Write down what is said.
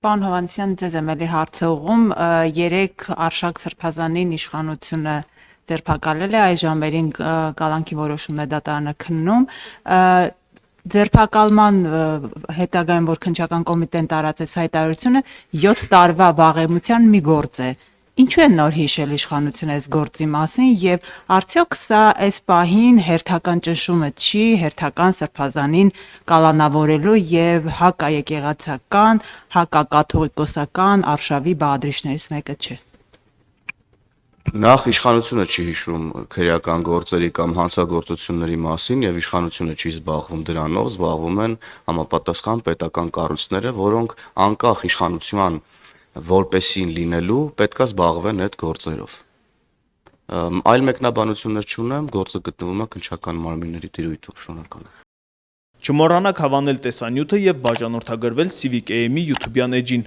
Պարոն Հովհաննիսյան, ձեզ եմ էլի հարցը ուղղում, երեք Արշակ Սրբազանին իշխանությունը ձերբակալել է, այս ժամերին կալանքի որոշումն է դատարանը քննում, ձերբակալման հետագայում, որ քննչական կոմիտեն տարածեց հայտարարությունը, 7 տարվա վաղեմության մի գործ է։ Ինչու է նոր հիշել իշխանությունը այս գործի մասին եւ արդյոք սա այս պահին հերթական ճնշումը չի հերթական Սրբազանին կալանավորելու եւ հակաեկեղեցական, հակակաթողիկոսական արշավի բաղադրիչներից մեկը չէ։ Նախ իշխանությունը չի հիշում քրեական գործերի կամ հանցագործությունների մասին եւ իշխանությունը չի զբաղվում դրանով, զբաղվում են համապատասխան պետական կառույցները, որոնք անկախ իշխանության որպեսին լինելու պետքա զբաղվեն այդ գործերով։ Այլ մեկնաբանություններ չունեմ, գործը գտնվում է քննչական մարմինների տիրույթում, շնորհակալ եմ։ Չմոռանաք հավանել տեսանյութը եւ բաժանորդագրվել Civic AM-ի YouTube-յան էջին։